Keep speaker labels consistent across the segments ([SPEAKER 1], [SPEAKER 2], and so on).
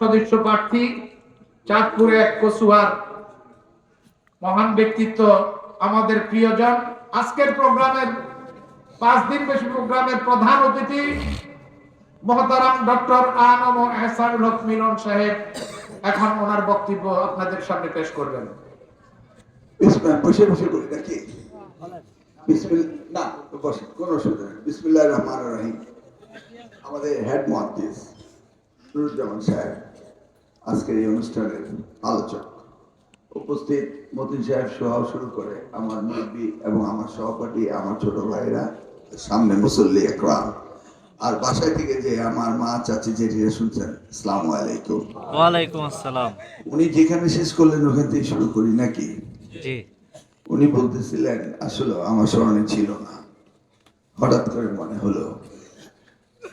[SPEAKER 1] সদস্য প্রার্থী চাঁদপুরে এক কচুয়ার মহান ব্যক্তিত্ব, আমাদের প্রিয়জন। আজকের প্রোগ্রামের 5 দিন বেশি প্রোগ্রামের প্রধান অতিথি মহতারাম ডক্টর আনম এহসানুল হক মিলন সাহেব এখন ওনার বক্তব্য আপনাদের সামনে পেশ করবেন।
[SPEAKER 2] বসে বসে বলি নাকি? না, বসে, কোনো অসুবিধা নেই। বিসমিল্লাহির রহমানির রহিম। আমাদের হেড মুহাদ্দিস নুরুজ্জামান সাহেব আজকের এই অনুষ্ঠানের আলোচক, উপস্থিত মতিন সাহেব সহ শুরু করে আমার মুরব্বী এবং আমার সহপাঠী, আমার ছোট ভাইরা, সামনে মুসল্লি একরাম, আর বাসায় থেকে যে আমার মা, চাচি, জেঠিরা শুনছেন, আসসালামু আলাইকুম।
[SPEAKER 3] ওয়ালাইকুম আসসালাম।
[SPEAKER 2] উনি যেখানে শেষ করলেন ওখান থেকে শুরু করি নাকি?
[SPEAKER 3] জি।
[SPEAKER 2] উনি বলতেছিলেন, আসলে আমার স্মরণে ছিল না, হঠাৎ করে মনে হলো।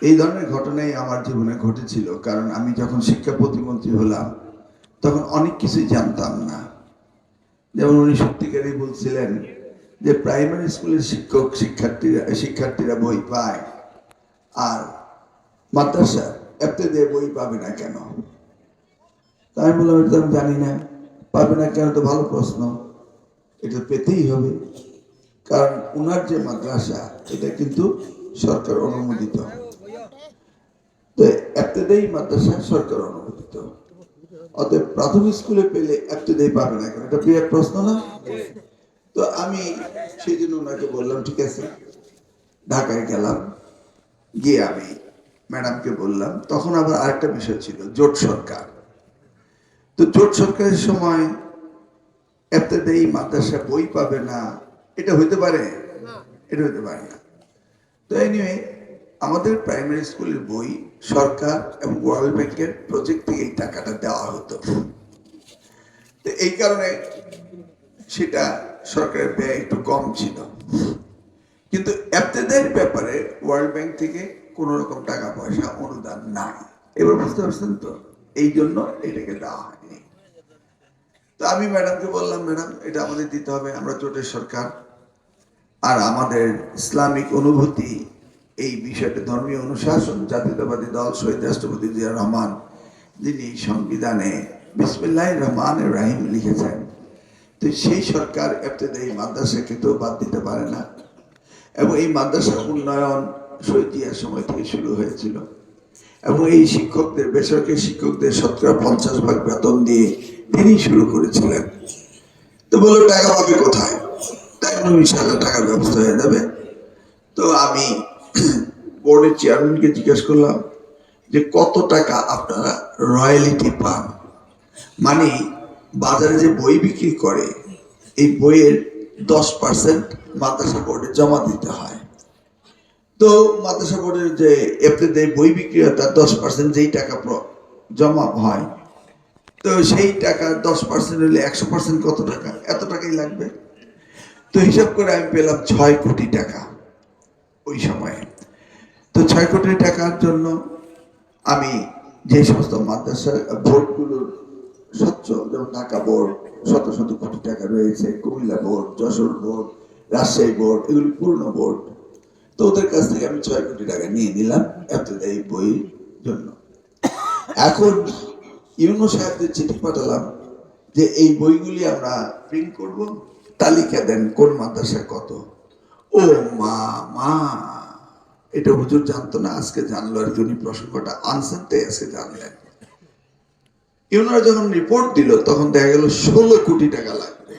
[SPEAKER 2] এই ধরনের ঘটনাই আমার জীবনে ঘটেছিল, কারণ আমি যখন শিক্ষা প্রতিমন্ত্রী হলাম তখন অনেক কিছুই জানতাম না। যেমন উনি সত্যিকারই বলছিলেন যে প্রাইমারি স্কুলের শিক্ষার্থীরা বই পায়, আর মাদ্রাসা এফতেদের বই পাবে না কেন? তাই বললাম, এটা তো আমি জানি না, পাবে না কেন তো ভালো প্রশ্ন, এটা পেতেই হবে, কারণ উনার যে মাদ্রাসা এটা কিন্তু সরকার অনুমোদিত। তো এফতেদায়ী মাদ্রাসা সরকার অনুমোদিত, অতএব প্রাথমিক স্কুলে পেলে এফতেদায়ী পাবে না কেন? এটা বিরাট প্রশ্ন না? তো আমি সেই জন্য ওনাকে বললাম, ঠিক আছে। ঢাকায় গেলাম, গিয়ে আমি ম্যাডামকে বললাম, তখন আবার আরেকটা বিষয় ছিল, জোট সরকার। তো জোট সরকারের সময় এফতেদায়ী মাদ্রাসা বই পাবে না, এটা হইতে পারে? এটা হইতে পারে না। তো এনিওয়ে, আমাদের প্রাইমারি স্কুলের বই সরকার এবং ওয়ার্ল্ড ব্যাংকের প্রজেক্ট থেকে এই টাকাটা দেওয়া হতো। তো এই কারণে সেটা সরকারের ব্যয় একটু কম ছিল, কিন্তু এফতেদের ব্যাপারে ওয়ার্ল্ড ব্যাংক থেকে কোনো রকম টাকা পয়সা অনুদান নাই। এবার বুঝতে পারছেন তো, এই জন্য এটাকে দেওয়া হয়নি। তো আমি ম্যাডামকে বললাম, ম্যাডাম এটা আমাদের দিতে হবে, আমরা জোটের সরকার, আর আমাদের ইসলামিক অনুভূতি, এই বিষয়টা ধর্মীয় অনুশাসন, জাতীয়তাবাদী দল শহীদ রাষ্ট্রপতি জিয়া রহমান, যিনি সংবিধানে বিসমিল্লাহির রহমানির রহিম লিখেছেন, তো সেই সরকার এফতেদায়ী মাদ্রাসাকে তো বাদ দিতে পারে না। এবং এই মাদ্রাসার উন্নয়ন শহীদ জিয়ার সময় থেকে শুরু হয়েছিল, এবং এই শিক্ষকদের, বেসরকারি শিক্ষকদের 50% বেতন দিয়ে তিনি শুরু করেছিলেন। তো বললো, টাকা পাবে কোথায়? তাই ইনশাআল্লাহ টাকার ব্যবস্থা হয়ে যাবে। তো আমি বোর্ডের চেয়ারম্যানকে জিজ্ঞেস করলাম যে কত টাকা আপনারা রয়্যালিটি পান, মানে বাজারে যে বই বিক্রি করে এই বইয়ের 10% মাদ্রাসা বোর্ডে জমা দিতে হয়। তো মাদ্রাসা বোর্ডের যে এপ্রিলে বই বিক্রি হয় তার 10% যেই টাকা জমা হয়, তো সেই টাকার 10% হলে 100% কত টাকা? এত টাকাই লাগবে। তো হিসাব করে আমি পেলাম 6 কোটি টাকা ওই সময়ে। তো 6 কোটি টাকার জন্য আমি যে সমস্ত মাদ্রাসা বোর্ডগুলোর স্বচ্ছ, যেমন ঢাকা বোর্ড শত শত কোটি টাকা রয়েছে, Comilla board, Jessore board, Rajshahi board, এগুলি পূর্ণ বোর্ড, তো ওদের কাছ থেকে আমি 6 কোটি টাকা নিয়ে নিলাম এই বইয়ের জন্য। এখন ইউনো সাহেবদের চিঠি পাঠালাম যে এই বইগুলি আমরা প্রিন্ট করব, তালিকা দেন কোন মাদ্রাসায় কত। ও মা মা, এটা হুজুর জানতো না, আজকে জানলো আর কি। উনি প্রসঙ্গটা আনছেন, তাই আজকে জানলেন। ইউনোরা যখন রিপোর্ট দিল তখন দেখা গেল 16 কোটি টাকা লাগবে।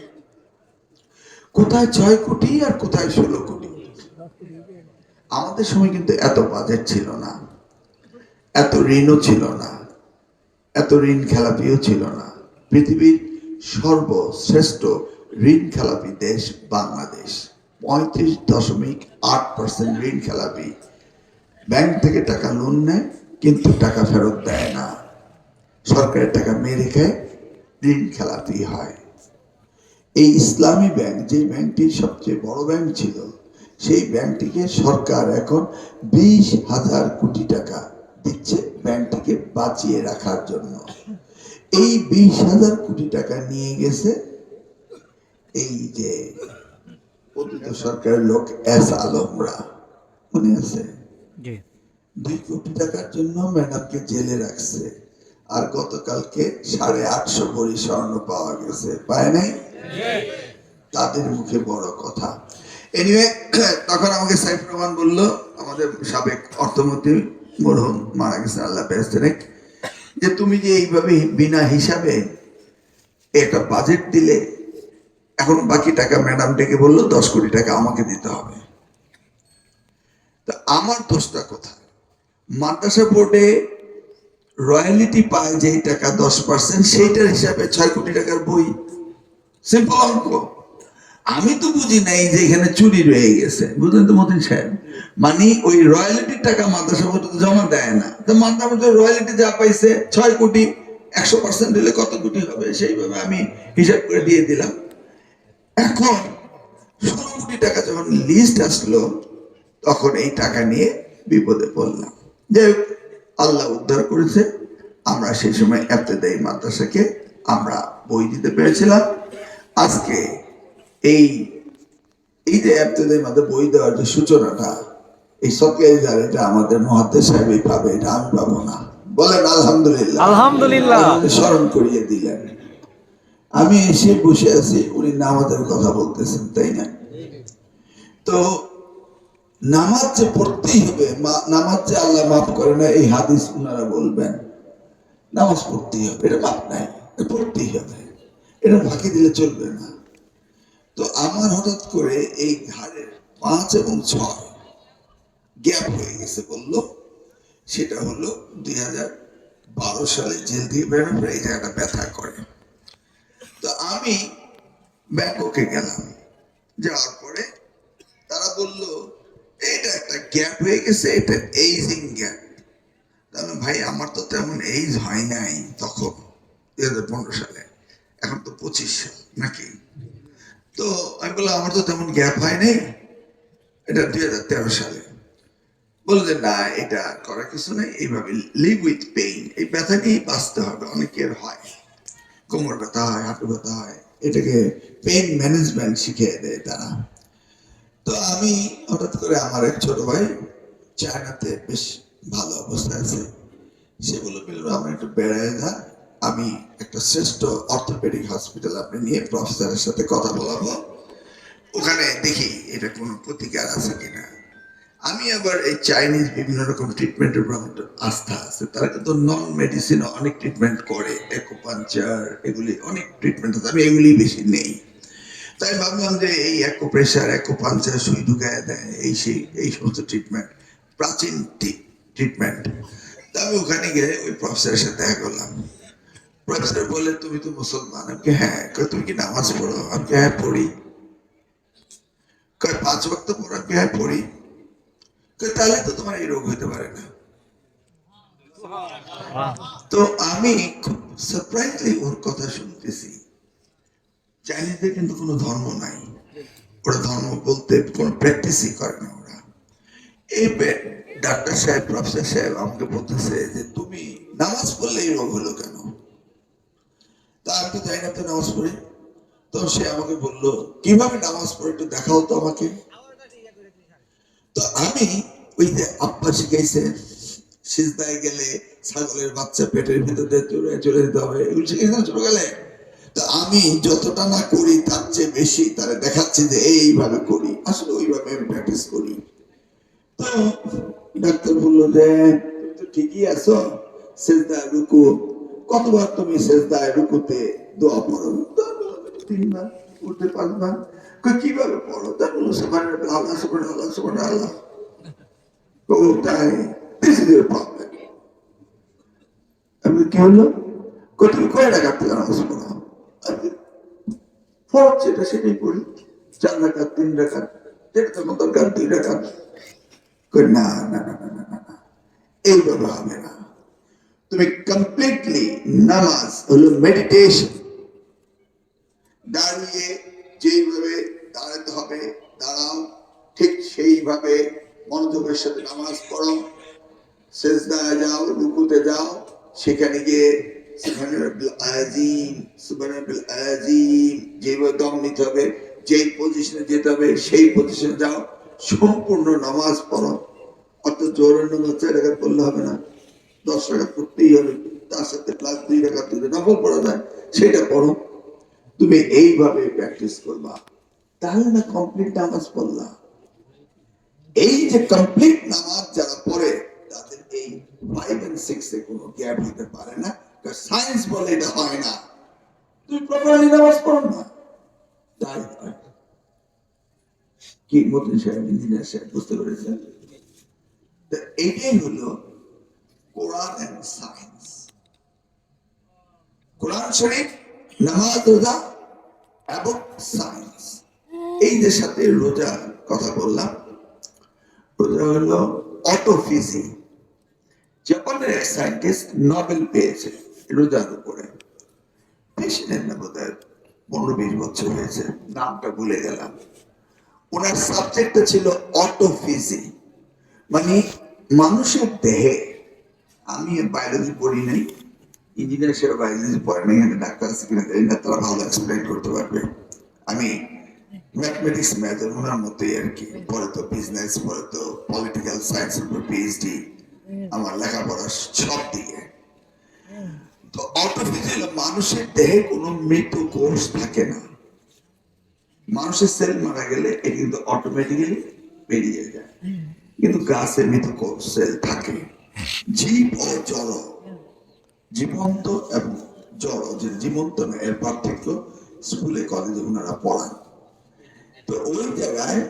[SPEAKER 2] কোথায় 6 কোটি আর কোথায় 16 কোটি? আমাদের সময় কিন্তু এত বাজেট ছিল না, এত ঋণও ছিল না, এত ঋণ খেলাপিও ছিল না। পৃথিবীর সর্বশ্রেষ্ঠ ঋণ খেলাপি দেশ বাংলাদেশ, 35.8% ঋণ খেলাপি। ব্যাংক থেকে টাকা লোন নেয় কিন্তু টাকা ফেরত দেয় না, সরকারের টাকা মেরে খায়, ঋণ খেলাপি হয়। এই ইসলামী ব্যাংক, যে ব্যাংকটি সবচেয়ে বড় ব্যাংক ছিল, সেই ব্যাংকটিকে সরকার এখন 20,000 কোটি টাকা দিচ্ছে ব্যাংকটিকে বাঁচিয়ে রাখার জন্য। এই 20,000 কোটি টাকা নিয়ে গেছে এই যে পতিত সরকারের লোক এস আলমরা, মনে আছে?
[SPEAKER 3] 2
[SPEAKER 2] কোটি টাকার জন্য ম্যাডামকে জেলে রাখছে। আর গতকালকে 850 ভরি স্বর্ণ পাওয়া গেছে, পায় নাই? তাদের মুখে বড় কথা। এনিওয়ে, তখন আমাকে সাইফুর রহমান বললো, আমাদের সাবেক অর্থমন্ত্রী মরহুম মারা গেছেন আল্লাহ বেহেশতে রাখ, যে তুমি যে এইভাবে বিনা হিসাবে একটা বাজেট দিলে, এখন বাকি টাকা ম্যাডাম ডেকে বললো 10 কোটি টাকা আমাকে দিতে হবে। তা আমার দোষটা কোথায়? মাদ্রাসা বোর্ডে রয়্যালিটি পায় যেই টাকা 10%, সেইটার হিসাবে 6 কোটি টাকার বই। সিম্পল অঙ্ক। আমি তো বুঝি নাই যে এখানে চুরি রয়ে গেছে, বুঝলেন তো মতিন সাহেব? মানে ওই রয়্যালিটির টাকা মাদ্রাসা বোর্ডে জমা দেয় না, তো মাদ্রাসা বোর্ডের রয়্যালিটি যা পাইছে 6 কোটি, 100% দিলে কত কোটি হবে, সেইভাবে আমি হিসাব করে দিয়ে দিলাম। এখন 16 কোটি টাকা যখন লিস্ট আসলো, তখন এই টাকা নিয়ে বিপদে পড়লাম। যাই হোক, আল্লাহ উদ্ধার করেছে। আমরা সেই সময় ইবতেদায়ী মাদ্রাসাকে আমরা বই দিতে পেরেছিলাম। আজকে এই যে ইবতেদায়ী মাদ্রাসা বই দেওয়ার যে সূচনাটা, এই সরকারিদার, এটা আমাদের মুহাদ্দিস সাহেবই পাবে, এটা আমি পাবো না। বলেন আলহামদুলিল্লাহ।
[SPEAKER 3] আলহামদুলিল্লাহ।
[SPEAKER 2] স্মরণ করিয়ে দিলেন। আমি এসে বসে আছি, উনি নামাজের কথা বলতেছেন, তাই না? তো নামাজ যে পড়তেই হবে, নামাজ যে আল্লাহ মাফ করে না এই হাদিস ওনারা বলবেন, নামাজ পড়তেই হবে, এটা মাফ নাই, পড়তেই হবে, এটা ফাঁকি দিলে চলবে না। তো আমার হঠাৎ করে এই ঘাড়ের 5 এবং 6 গ্যাপ হয়ে গেছে বললো। সেটা হলো 2012 সালে জেল থেকে বেরোনোর পরে এই জায়গাটা ব্যথা করে। তো আমি ব্যাংককে গেলাম, যাওয়ার পরে তারা বলল এটা একটা গ্যাপ হয়ে গেছে, এটা এইজিং গ্যাপ। তাহলে ভাই, আমার তো তেমন এইজ হয় নাই তখন, 2015 সালে, এখন তো 25 সাল নাকি। তো আমি বললাম আমার তো তেমন গ্যাপ হয় নাই, এটা 2013 সালে। বললো যে না, এটা করার কিছু নেই, এইভাবে লিভ উইথ পেইন, এই ব্যথা নিয়েই বাঁচতে হবে। অনেকের হয়, কোমর ব্যথা হয়, হাঁটু ব্যথা হয়, এটাকে পেইন ম্যানেজমেন্ট শিখিয়ে দেয় তারা। তো আমি হঠাৎ করে, আমার এক ছোট ভাই চায়নাতে বেশ ভালো অবস্থায় আছে, সে বলে বলল আমরা একটু বেড়ায় যা, আমি একটা শ্রেষ্ঠ অর্থোপেডিক হসপিটাল আপনি নিয়ে প্রফেসরের সাথে কথা বলাবো, ওখানে দেখি এটা কোনো প্রতিকার আছে কিনা। আমি আবার এই চাইনিজ বিভিন্ন রকম ট্রিটমেন্টের উপর আমার আস্থা আছে, তারা কিন্তু নন মেডিসিন অনেক ট্রিটমেন্ট করে, অ্যাকুপাঞ্চার, এগুলি অনেক ট্রিটমেন্ট আছে, আমি এগুলি বেশি নেই। তাই ভাবলাম যে এই অ্যাকুপ্রেশার, অ্যাকুপাঞ্চার, সুই ঢুকায় দেয়, এই সমস্ত ট্রিটমেন্ট প্রাচীন ট্রিটমেন্ট। তা আমি ওখানে গিয়ে ওই প্রফেসরের সাথে দেখা করলাম। প্রফেসর বলে তুমি তো মুসলমান? আমি হ্যাঁ। তুমি কি নামাজ পড়ো? আমি হ্যাঁ পড়ি। 5 ওয়াক্ত পড়ো? আমি হ্যাঁ পড়ি। তাহলে তো তোমার এই রোগ হইতে পারে না। তো আমি খুব সারপ্রাইজলি ওর কথা শুনতেছি। চাইনিজদের কিন্তু কোনো ধর্ম নাই, ওরা ধর্ম বলতে কোনো প্র্যাকটিসই করে না ওরা। এই ডাক্তার সাহেব, প্রফেসর সাহেব আমাকে বলতেছে যে তুমি নামাজ পড়লে এই রোগ হলো কেন? তা আমি তো যাই না, তো নামাজ পড়ি। তো সে আমাকে বললো কিভাবে নামাজ পড়ে একটু দেখাও তো আমাকে। তো আমি ওই যে আব্বা শিখাইছে সিজদায় গেলে ছাগলের বাচ্চা পেটের ভিতর দিয়ে চলে যেতে হবে, এগুলো শিখেছিলাম ছোটবেলায়। তো আমি যতটা না করি তার চেয়ে বেশি তারা দেখাচ্ছে যে এইভাবে করি, আসলে ওইভাবে আমি প্র্যাকটিস করি। তো ডাক্তার বললো যে তুমি তো ঠিকই আছো, সেজদায় রুকু, কতবার তুমি সেজদায় রুকুতে দোয়া পড়ো? 3 বার। উঠতে 5 বার। কিভাবে পড়ো? তা বললো সুবহানাল্লাহ, সুবহানাল্লাহ, সুবহানাল্লাহ। ও তাই, দিস ইজ ইওর প্রবলেম। আমি কি হলো? তুমি কয় রাকাত নামাজ পড়ো? ফরজ যেটা সেটাই পড়ি, 4 রাকাত, 3 রাকাত, যেটা তোমার দরকার 2 রাকাত। না না না না না না, এইভাবে হবে না। তুমি কমপ্লিটলি, নামাজ হলো মেডিটেশন। দাঁড়িয়ে যেইভাবে দাঁড়াতে হবে দাঁড়াও, ঠিক সেইভাবে মনোযোগের সাথে নামাজ পড়ো। সেজদায় যাও, রুকুতে যাও, সেখানে গিয়ে সুবহানাল্লাহিল আযীম, সুবহানাল্লাহিল আযীম যেভাবে দম নিতে হবে, যেই পজিশনে যেতে হবে সেই পজিশনে যাও, সম্পূর্ণ নামাজ পড়ো। অত জোরের নামাজ 4 রাকাত পড়লে হবে না, 10 রাকাত পড়তেই হবে। তার সাথে প্লাস 2 রাকাত যদি নফল পড়া যায় সেটা পড়ো। তুমি এইভাবে প্র্যাকটিস করবা, তাহলে না কমপ্লিট নামাজ পড়লা। এই যে কমপ্লিট নামাজ যারা পড়ে তাদের এই 5 and 6 এ কোনো গ্যাপ হতে পারে না, কারণ সায়েন্স বলে এটা হয় না। তুমি প্রপারলি নামাজ পড়ো না, তাই হয়। কি মতিন সাহেব, ইঞ্জিনিয়ার সাহেব, বুঝতে পেরেছেন? এইটাই হলো কোরআন এন্ড সায়েন্স। কোরআন শরীফ, নামাজ, রোজা এবং সায়েন্স, এই যে সাথে রোজার কথা বললাম। রোজা হলো অটোফিজি। জাপানের এক সায়েন্টিস্ট নোবেল পেয়েছে রোজার উপরে, বেশি দিন না, বোধহয় 15-20 বছর হয়েছে, নামটা ভুলে গেলাম। ওনার সাবজেক্টটা ছিল অটোফিজি, মানে মানুষের দেহে, আমি বায়োলজি পড়ি নাই, ইঞ্জিনিয়ার সেটা বায়োলজি পড়ে নাই, এখানে ডাক্তার আছে কিনা জানি না, তারা ভালো এক্সপ্লেন করতে পারবে। আমি ম্যাথমেটিক্স ম্যাথের ওনার মতোই আর কি, পরে তো বিজনেস, পরে তো পলিটিক্যাল সায়েন্সের উপর পিএইচডি, আমার লেখাপড়া সব দিকে। তো অটোফিজি হলো মানুষের দেহে কোনো মৃত কোষ থাকে না। মানুষের সেল মারা গেলে এটা কিন্তু অটোমেটিক্যালি বেরিয়ে যায়, কিন্তু গাছে মৃত কোষ সেল থাকে। জীব ও জড়, জীবন্ত এবং জড়, যে জীবন্ত না এর পার্থক্য স্কুলে কলেজে ওনারা পড়ান। তো ওই জায়গায়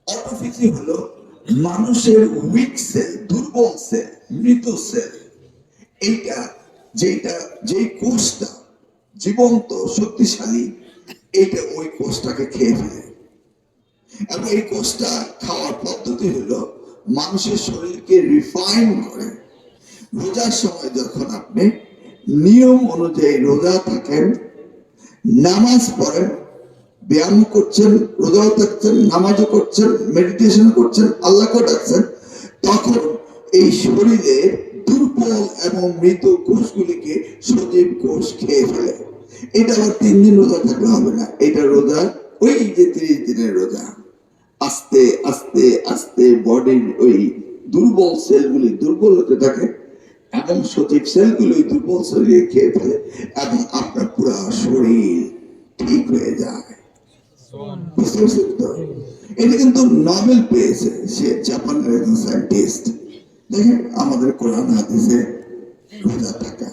[SPEAKER 2] অটোফিজি হলো মানুষের উইক সেল, দুর্বল সেল, মৃত সেল, এইটা যেটা, যে কোষটা জীবন্ত শক্তিশালী, এইটা ওই কোষটাকে খেয়ে ফেলে। এবং এই কোষটা খাওয়ার পদ্ধতি হলো মানুষের শরীরকে রিফাইন করে। রোজার সময় যখন আপনি নিয়ম অনুযায়ী রোজা থাকেন, নামাজ পড়েন, ব্যায়াম করছেন, রোজাও থাকছেন, নামাজও করছেন, মেডিটেশন করছেন, আল্লাহকে ডাকছেন, তখন এই শরীরের দুর্বল এবং মৃত কোষগুলিকে সজীব কোষ খেয়ে ফেলে। এটা আবার 3 দিন রোজা থাকলে হবে না, এটা রোজা ওই যে 30 দিনের রোজা। আস্তে আস্তে আস্তে বডির ওই দুর্বল সেলগুলি দুর্বল হতে থাকে এবং সজীব সেলগুলি ওই দুর্বল শরীরে খেয়ে ফেলে এবং আপনার পুরো শরীর ঠিক হয়ে যায়। বুঝতে পারছেন তো? এটা কিন্তু নোবেল পেয়েছে, সে জাপানের একজন সায়েন্টিস্ট। দেখেন আমাদের কোরআন হাদিসে রোজা থাকা,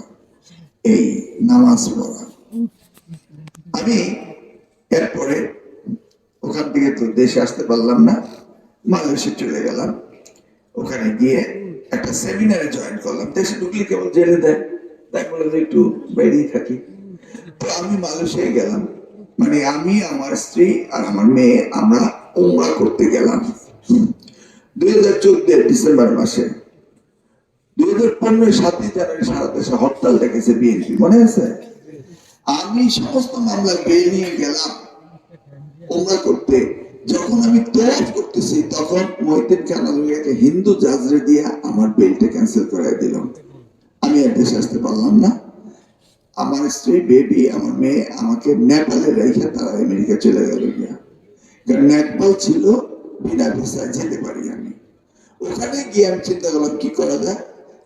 [SPEAKER 2] এই নামাজ পড়া। আমি এরপরে ওখান থেকে তো দেশে আসতে পারলাম না, মালয়েশিয়া চলে গেলাম। ওখানে গিয়ে একটা সেমিনারে জয়েন করলাম। দেশে ঢুকলে কেবল জেলে দেয়, তাই বলে যে একটু বাইরেই থাকি। তো আমি মালয়েশিয়ায় গেলাম, মানে আমি, আমার স্ত্রী আর আমার মেয়ে, আমরা উমরা করতে গেলাম 2014 ডিসেম্বর মাসে। 2015 7 জানুয়ারি সারা দেশে হরতাল ডেকেছে বিএনপি, মনে আছে? আমি সমস্ত মামলা বেল নিয়ে গেলাম উমরা করতে। যখন আমি তওয়াফ করতেছি তখন মহিউদ্দিন খান আলমগীরকে হিন্দু জাজরে দিয়ে আমার বেলটা ক্যান্সেল করে দিল। আমি আর দেশে আসতে পারলাম না। আমার স্ত্রী, বেবি, আমার মেয়ে আমাকে নেপালে রেখে তারা আমেরিকা চলে গেল গিয়া, কারণ নেপাল ছিল বিনা ভিসায় যেতে পারি আমি। ওখানে গিয়ে আমি চিন্তা করলাম কি করা যায়।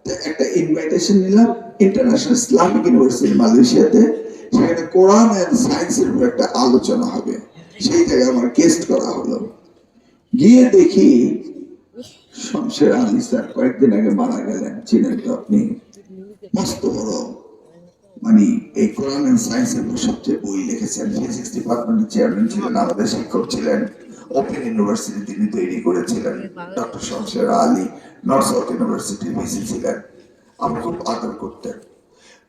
[SPEAKER 2] তো একটা ইনভাইটেশন নিলাম ইন্টারন্যাশনাল ইসলামিক ইউনিভার্সিটি মালয়েশিয়াতে, সেখানে কোরআন এন্ড সায়েন্সের উপর একটা আলোচনা হবে, সেই জায়গায় আমার গেস্ট করা হলো। গিয়ে দেখি শমশের আলী স্যার কয়েকদিন আগে মারা গেলেন, চিনেন তো আপনি? মস্ত বড়, মানে এই কোরআন এন্ড সায়েন্সের উপর সবচেয়ে বই লিখেছেন, ফিজিক্স ডিপার্টমেন্টের চেয়ারম্যান ছিলেন, আমাদের শিক্ষক ছিলেন, ওপেন ইউনিভার্সিটি তিনি তৈরি করেছিলেন। Doctor Shamsher Ali north south ইউনিভার্সিটির ভিসি ছিলেন, আমরা খুব আদর করতেন।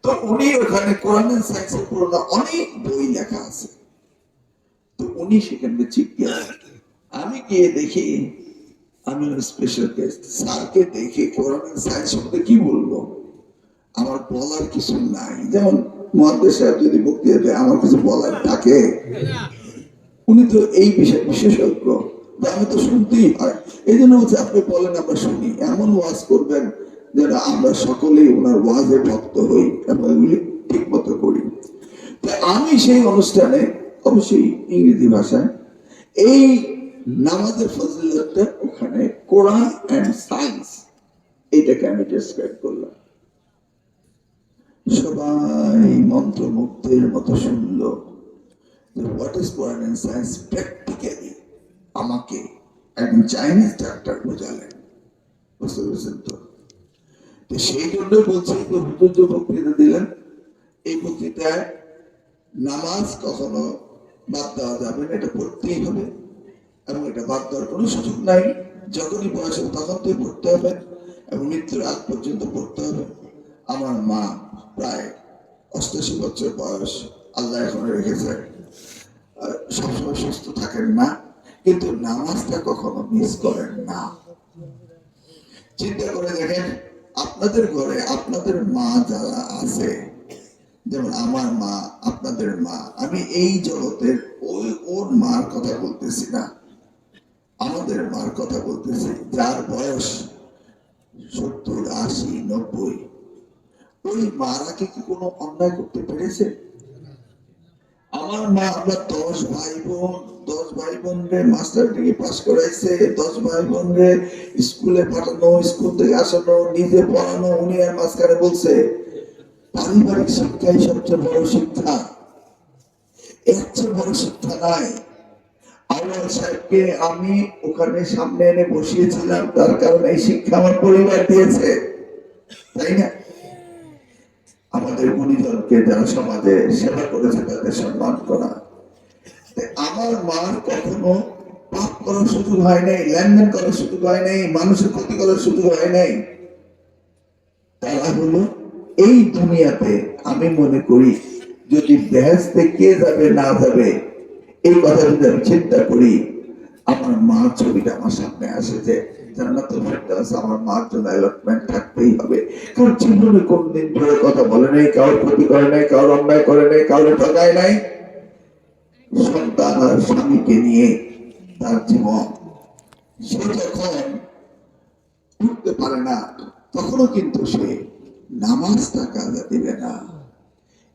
[SPEAKER 2] তো উনি ওখানে কোরআন এন্ড সায়েন্সের উপর অনেক বই লেখা আছে, তো উনি সেখানে চিফ গেস্ট। আমি গিয়ে দেখি, আমি স্পেশাল গেস্ট, স্যারকে দেখে কোরআন এন্ড সায়েন্স সম্বন্ধে কি বলবো, আমার বলার কিছু নাই। যেমন মুহাদ্দিস সাহেব যদি বক্তৃতা দেয় আমার কিছু বলার থাকে, উনি তো এই বিষয়ে বিশেষজ্ঞ, আমি তো শুনতেই হয়। এই জন্য হচ্ছে আপনি বলেন আমরা শুনি, এমন ওয়াজ করবেন যেন আমরা সকলেই ওনার ওয়াজে ভক্ত হই এবং এগুলি ঠিক মতো করি। আমি সেই অনুষ্ঠানে অবশ্যই ইংরেজি ভাষায় এই নামাজের ফজিলতটা ওখানে কোরআন এন্ড সায়েন্স এইটাকে আমি ডেসক্রাইব করলাম। সবাই মন্ত্রমুগ্ধের মতো শুনল what is Quran and science practically. আমাকে একজন চাইনিজ ডাক্তার বোঝালেন, বুঝতে পেরেছেন তো? তো সেই জন্য বলছি যে হুজুর যে বক্তৃতা দিলেন, এই বক্তৃতায় নামাজ কখনো বাদ দেওয়া যাবে না, এটা পড়তেই হবে এবং এটা বাদ দেওয়ার কোনো সুযোগ নাই। যখনই বয়স হবে তখন তো পড়তে হবে এবং মৃত্যুর আগ পর্যন্ত পড়তে হবে। আমার মা প্রায় 88 বছর বয়স, আল্লাহ এখন রেখেছে, সবসময় সুস্থ থাকেন না, কিন্তু নামাজটা কখনো মিস করেন না। চিন্তা করে দেখেন, আপনাদের ঘরে আপনাদের মা যারা আছে, যেমন আমার মা, আপনাদের মা, আমি এই জগতের ওর মার কথা বলতেছি না, আমাদের মার কথা বলতেছি, যার বয়স 70, 80, 90। ওই মারা কি কোনো অন্যায় করতে পেরেছে? আমার মা, আমরা 10 ভাই বোন, 10 ভাই বোন রে মাস্টার ডিগ্রি পাস করাইছে, 10 ভাই বোন রে স্কুলে পাঠানো, স্কুল থেকে আসানো, নিজে পড়ানো। উনি আর মাঝখানে বলছে পারিবারিক শিক্ষাই সবচেয়ে বড় শিক্ষা, এর চেয়ে বড় শিক্ষা নাই। আউয়াল সাহেবকে আমি ওখানে সামনে এনে বসিয়েছিলাম, তার কারণ এই শিক্ষা আমার পরিবার দিয়েছে, তাই না? আমাদের গুণীজনকে যারা সমাজে সেবা করেছে তাদের সম্মান করা। আমার মার কখনো পাপ করার সুযোগ হয় নাই, লেনদেন করার সুযোগ হয় নাই, মানুষের ক্ষতি করার সুযোগ হয় নাই। তারা হলো এই দুনিয়াতে, আমি মনে করি যদি বেহেশতে কে যাবে না যাবে এই কথা যদি আমি চিন্তা করি, আমার মার ছবিটা আমার সামনে আসে যে জান্নাতুল ফেরদাউস আমার মার জন্য অ্যালটমেন্ট থাকতেই হবে। কারণ জীবনে কোনদিন ধরে কথা বলে নাই, কারোর ক্ষতি করে নাই, কারোর অন্যায় করে নাই, কারোর ঠকায় নাই। সন্তান আর স্বামীকে নিয়ে তার জীবন, সে যখন উঠতে পারে না তখনও কিন্তু সে নামাজটা কাজে দিবে না।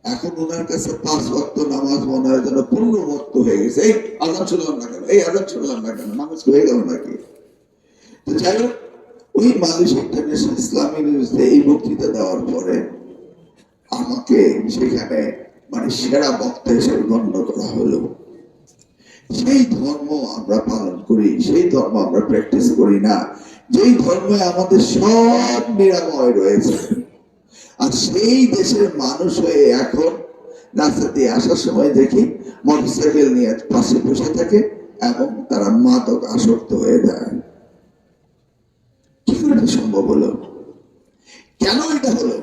[SPEAKER 2] এখন ওনার কাছে 5 ওয়াক্ত নামাজ মনে হয় যেন 15 ওয়াক্ত হয়ে গেছে। এই আজান শুনলাম না কেন, এই আজান শুনলাম না কেন, নামাজ হয়ে গেল নাকি? তো যাই হোক, ওই মালয়েশিয়া ইন্টারন্যাশনাল ইসলামী ইউনিভার্সিটিতে এই বক্তৃতা দেওয়ার পরে আমাকে সেখানে মানে সেরা বক্তা হিসেবে গণ্য করা হলো। সেই ধর্ম আমরা পালন করি, সেই ধর্ম আমরা প্র্যাকটিস করি না, যেই ধর্মে আমাদের সব নিরাময় রয়েছে। আর সেই দেশের মানুষ হয়ে এখন রাস্তা দিয়ে আসার সময় দেখি মোটরসাইকেল নিয়ে পাশে বসে থাকে এবং তারা মাদক আসক্ত হয়ে যায়। কি করে এটা সম্ভব হলো? কেন এটা হলো?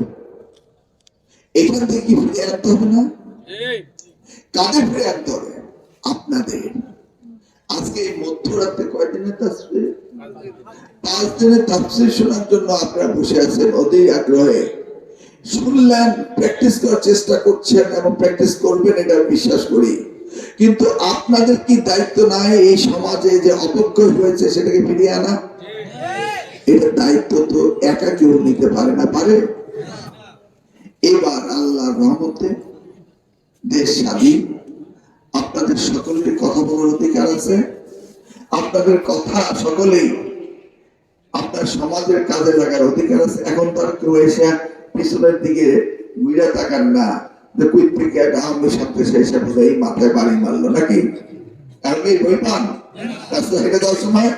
[SPEAKER 2] এখান থেকে কি ফিরে আসতে হবে না? কাদের ফিরে আসতে হবে? আপনাদের। আজকে এই মধ্যরাতে কয়দিনের তাফসীর? 5 দিনের তাফসীর শোনার জন্য আপনারা বসে আছেন অধীর আগ্রহে। শুনলেন, প্র্যাকটিস করার চেষ্টা করছেন এবং প্র্যাকটিস করবেন, এটা বিশ্বাস করি। কিন্তু আপনাদের কি দায়িত্ব নাই এই সমাজে যে অপক্ষয় হয়েছে সেটাকে ফিরিয়ে আনা? এটা দায়িত্ব তো একা কেউ নিতে পারে না, পারে? এবার আল্লাহর রহমতে দেশ স্বাধীন, আপনাদের সকলের কথা বলার অধিকার আছে, আপনাদের কথা সকলেই আপনার সমাজের কাজে লাগার অধিকার আছে। এখন তার কেউ এসে পিছনের দিকে ঘুরে তাকান না যে কই থেকে একটা আমের সাথে সে এসে বোঝাই মাথায় বাড়ি মারলো নাকি, আপনি ভয় পান রাস্তা হেঁটে যাওয়ার সময়?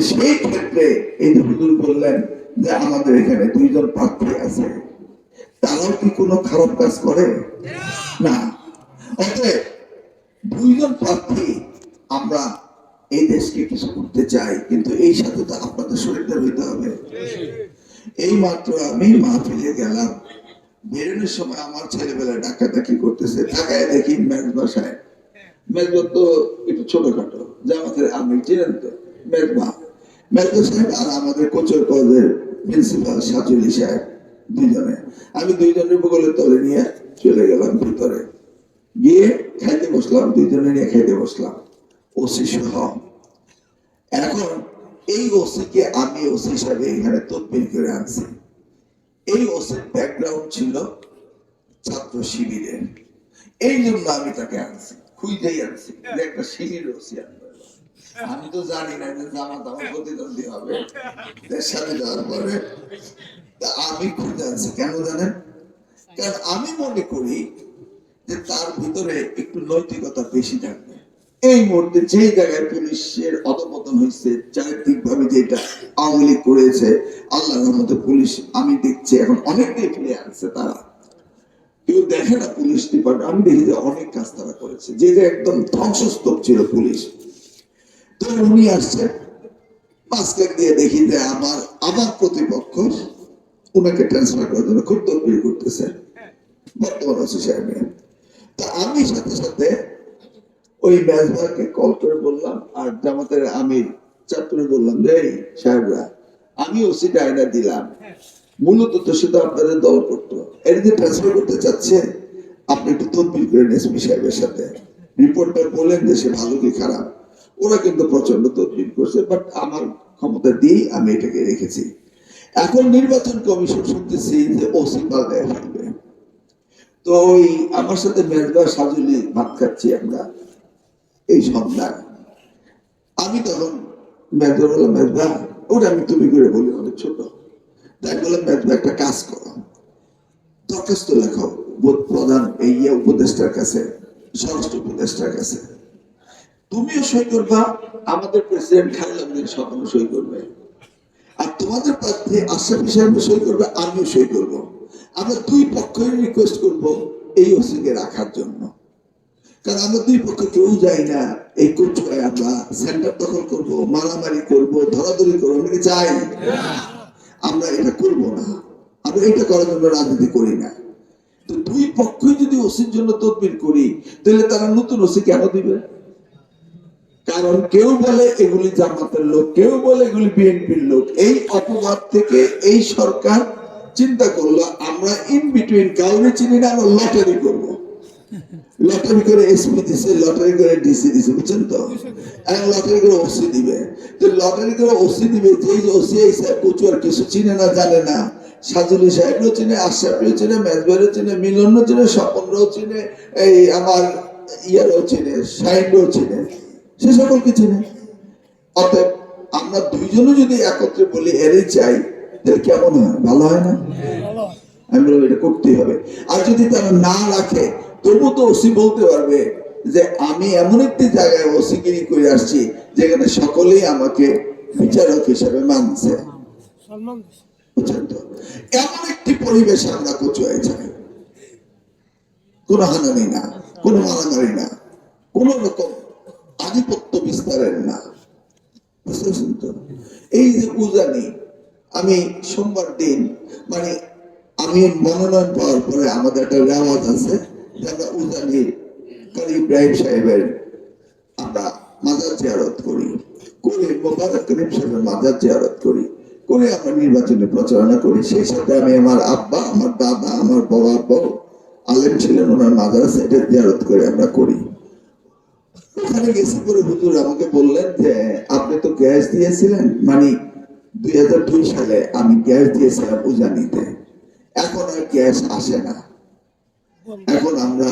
[SPEAKER 2] সেই ক্ষেত্রে এই যে হুজুর বললেন যে আমাদের এখানে 2 জন প্রার্থী আছে, তারাও কি কোনো খারাপ কাজ করে না? অতএব 2 জন প্রার্থী, আমরা এই দেশকে কিছু করতে চাই, কিন্তু এই সাথে তো আপনাদের শরীরটা হইতে হবে। এই মাত্র আমি মাহফিলে গেলাম, বেরোনোর সময় আমার ছেলেবেলা ডাকাডাকি করতেছে, তাকায় দেখি মেজবা সাহেব। মেজবা তো একটু ছোটখাটো, যে আমাদের আমি চিনেন তো, মেজবা সাহেব আর আমাদের কোচর কলেজের প্রিন্সিপাল সাজুলি সাহেব, 2 জনে। আমি 2 জনের বগলের তলে নিয়ে চলে গেলাম ভিতরে, গিয়ে খাইতে বসলাম, 2 জনে নিয়ে খাইতে বসলাম, ওসি সহ। এখন এই ওসিকে আমি ওসি হিসাবে এখানে তদবির করে আনছি। এই ওসির ব্যাকগ্রাউন্ড ছিল ছাত্র শিবিরের, এই জন্য আমি তাকে আনছি, খুঁজেই আনছি যে একটা শিবির ওসি আনবো। আমি তো জানি না যে জামাত আমার প্রতিদ্বন্দ্বী হবে দেশ স্বাধীন হওয়ার পরে। আমি খুঁজে আনছি, কেন জানেন? কারণ আমি মনে করি যে তার ভিতরে একটু নৈতিকতা বেশি থাকবে। এই মুহূর্তে যে জায়গায় পুলিশের অধপতন হয়েছে চারিত্রিক ভাবে যেটা আওয়ামী লীগ করেছে, আল্লাহর মতো পুলিশ আমি দেখছি এখন অনেকটাই ফিরে আসছে। তারা কেউ দেখে না পুলিশ ডিপার্টমেন্ট, আমি দেখি যে অনেক কাজ তারা করেছে, যে একদম ধ্বংসস্তূপ ছিল পুলিশ। তো উনি আসছে, মাঝখান দিয়ে দেখি যে আমার প্রতিপক্ষ ওনাকে ট্রান্সফার করার জন্য খুব তদবির করতেছে বর্তমান ওসি সাহেব। তা আমি সাথে সাথে ওই মেজবাকে কল করে বললাম, আর জামাতের আমির চাঁদপুরে বললাম যে এই সাহেবরা, আমি ওসি ডায়না দিলাম, মূলত তো শুধু আপনাদের দল করতো, এর যে ট্রান্সফার করতে চাচ্ছে আপনি একটু তদবির করেন এসপি সাহেবের সাথে, রিপোর্টটা বলেন যে সে ভালো কি খারাপ। ওরা কিন্তু প্রচন্ড তদবির করছে, বাট আমার ক্ষমতা দিয়েই আমি এটাকে রেখেছি। এখন নির্বাচন কমিশন শুনতেছি যে ওসি পাল্টায় ফেলবে। তো ওই আমার সাথে মেজবা সাজুলি ভাত খাচ্ছি আমরা এই সন্ধ্যা। আমি তখন মেজবা বললাম, মেজবা ওটা আমি তুমি করে বলি, অনেক ছোট। তাই বললাম, মেজবা একটা কাজ করো, দরখাস্ত লেখো প্রধান এই উপদেষ্টার কাছে, স্বরাষ্ট্র উপদেষ্টার কাছে, তুমিও সই করবা, আমাদের প্রেসিডেন্ট খালেদা জিয়ার স্বপ্ন সই করবে, আর তোমাদের প্রার্থী আশরাফি সাহেব সই করবে, আমিও সই করব। আমরা দুই পক্ষের রিকোয়েস্ট করব এই ওসিকে রাখার জন্য। কারণ আমরা দুই পক্ষ কেউ যাই না এই কচুয়ায় আমরা সেন্টার দখল করব, মারামারি করব, ধরাধরি করবো, আমরা কি চাই? আমরা এটা করব না, আমরা এটা করার জন্য রাজনীতি করি না। তো দুই পক্ষই যদি ওসির জন্য তদবির করি, তাহলে তারা নতুন ওসি কেন দিবে? কারণ কেউ বলে এগুলি জামাতের লোক, কেউ বলে এগুলি বিএনপির লোক। এই অপবাদ থেকে এই সরকার চিন্তা করলো আমরা ইন বিটুইন কাউরে চিনি না, আমরা লটারি করবো। লটারি করে এসপি দিছে, লটারি করে ডিসি দিছে, বুঝছেন তো? এখন লটারি করে ওসি দিবে। তো লটারি করে ওসি দিবে, যে ওসি এই সাহেব কচুয়ার কিছু চিনে না, জানে না, সাজুলি সাহেবও চিনে, আশরাফিও চিনে, মেজবারও চিনে, মিলনও চিনে, স্বপনরাও চিনে, এই আমার ইয়ারও চিনে, শাহিনও চিনে, সে সকলকে চিনে। অতএব আমরা দুইজনও যদি একত্রে বলি এরই চাই, তাহলে কেমন হয়? ভালো হয় না? আমি বললাম এটা করতেই হবে। আর যদি তারা না রাখে, তবু তো ওসি বলতে পারবে যে আমি এমন একটি জায়গায় ওসিগিরি করে আসছি যেখানে সকলেই আমাকে বিচারক হিসেবে মানছে। বুঝছেন তো? এমন একটি পরিবেশে আমরা কচুয়ায় চাই, কোনো হানানি না, কোনো মারামারি না, কোন রকম আধিপত্য বিস্তারের না। বুঝতেছেন তো? এই যে উজানি, আমি সোমবার দিন মানে আমি মনোনয়ন পাওয়ার পরে আমাদের একটা রেওয়াজ আছে, আমরা উজানি কারি ইব্রাহিম সাহেবের আমরা মাজার জিয়ারত করি, করে মোবারক করিম সাহেবের মাজার জিয়ারত করি, করে আমরা নির্বাচনী প্রচারণা করি। সেই সাথে আমি আমার আব্বা, আমার দাদা, আমার বাবা বউ আলেম ছিলেন, ওনার মাজার আছে, এটা জিয়ারত করে আমরা করি। ওখানে গেছি করে হুজুর আমাকে বললেন যে আপনি তো গ্যাস দিয়েছিলেন, মানে 2002 সালে আমি গ্যাস দিয়েছিলাম উজানিতে, এখন আর গ্যাস আসে না, এখন আমরা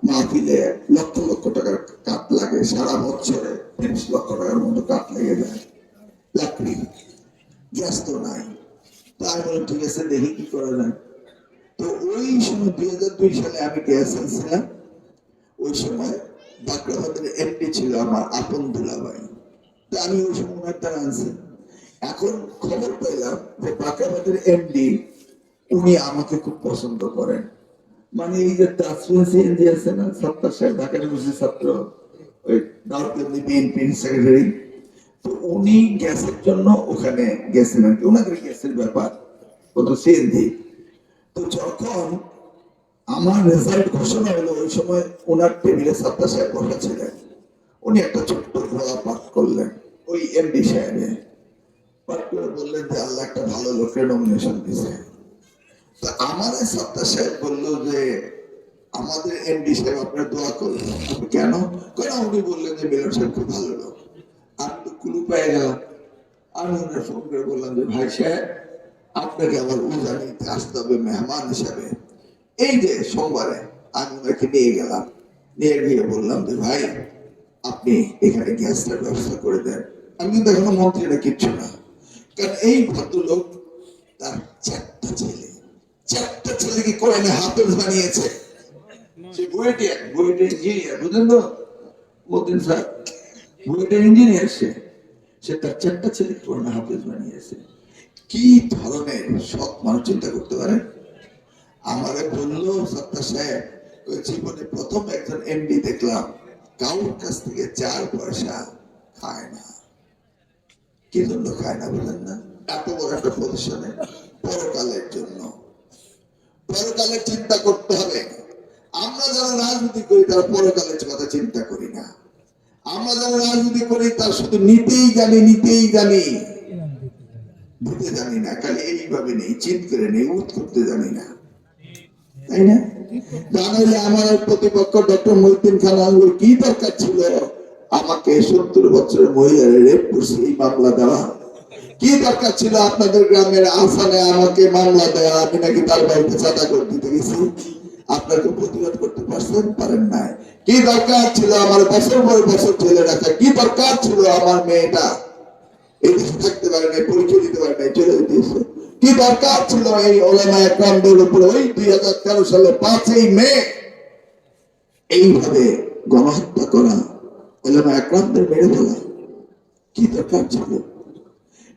[SPEAKER 2] মাহফিলে লক্ষ লক্ষ টাকার কাঠ লাগে, সারা বছরে 30 লক্ষ টাকার মতো কাঠ লেগে যায়, লাকড়ি, গ্যাস তো নাই। তাই বললাম ঠিক আছে, দেখি কি করা যায়। তো ওই সময় 2002 সালে আমি গ্যাস আনছিলাম। ওই সময় বাকরাবাদের এমপি ছিল আমার আপন দুলাভাই, তা আমি ওই সময় ওনার দ্বারা আনছি। এখন খবর পেলাম যে বাকরাবাদের এমডি উনি আমাকে খুব পছন্দ করেন, মানে এই যে সিএনজি আছে না, সত্তর সাহেব ঢাকা ইউনিভার্সিটির ছাত্র, ওই দাউদকান্দি বিএনপির সেক্রেটারি, তো উনি গ্যাসের জন্য ওখানে গেছেন আর কি, ওনাদের গ্যাসের ব্যাপার, ও তো সিএনজি। তো যখন আমার রেজাল্ট ঘোষণা হলো, ওই সময় ওনার টেবিলে সত্তর সাহেব বসা ছিলেন, উনি একটা ছোট্ট দোয়া পাঠ করলেন ওই এমডি সাহেবে, পাঠ করে বললেন যে আল্লাহ একটা ভালো লোকের নমিনেশন দিছে। তো আমার সত্তর সাহেব বললো যে আমাদের এমডি সাহেব আপনার দোয়া করলেন, আমি কেন? কারণ উনি বললেন যে মিলন সাহেব খুব ভালো লোক। আমি তো কুলু পেয়ে গেলাম। আমি ওনার ফোন করে বললাম যে ভাই সাহেব, আপনাকে আমার উজানিতে আসতে হবে মেহমান হিসাবে। এই যে সোমবারে আমি ওনাকে নিয়ে গেলাম, নিয়ে গিয়ে বললাম যে ভাই আপনি এখানে গ্যাসটার ব্যবস্থা করে দেন। আমি কিন্তু এখনো মন্ত্রীরা কিচ্ছু না, কারণ এই ভদ্রলোক তার 4টা ছেলে, 4টা ছেলেকে কোরআনে হাফেজ বানিয়েছে। সে বুয়েটের ইঞ্জিনিয়ার, বুঝলেন তো মতিন স্যার, বুয়েটের ইঞ্জিনিয়ার। সে তার 4টা ছেলেকে কোরআনে হাফেজ বানিয়েছে। কি ধরনের সৎ মানুষ চিন্তা করতে পারেন? আমারে বললো সত্তার সাহেব, ওই জীবনে প্রথম একজন এমডি দেখলাম কাউর কাছ থেকে 4 পয়সা খায় না। কি জন্য খায় না বলেন না? এত বড় একটা প্রতিষ্ঠানে পরকালের জন্য, পরকালের চিন্তা করতে হবে। আমরা যারা রাজনীতি করি তারা পরকালের কথা চিন্তা করি না। আমরা যারা রাজনীতি করি তার শুধু নিতেই জানি দিতে জানি না, খালি এইভাবে নেই, চিন্তা করে নেই, উৎ করতে জানি না, তাই না? জানাইলে আমার প্রতিপক্ষ ডক্টর মহিউদ্দিন খান আলমগীর কি দরকার ছিল আমাকে 70 বছরের মহিলার রেপ করছে এই মামলা দেওয়া? কি দরকার ছিল আপনাদের গ্রামের আসানে আমাকে মামলা দেওয়া? আমি নাকি তার বাড়িতে চাঁদা করে দিতে গেছি, আপনাকে প্রতিবাদ করতে পারেন নাই? কি দরকার ছিল আমার বছর পর বছর জেলে রাখা? কি দরকার ছিল আমার মেয়েটা এই দেশে থাকতে পারে নাই, পরীক্ষা দিতে পারে নাই, চলে যেতে? কি দরকার ছিল এই ওলামা একরামদের উপরে ওই 2013 সালে 5ই মে এইভাবে গণহত্যা করা, ওলামা একরামদের মেরে ফেলা? কি দরকার ছিল?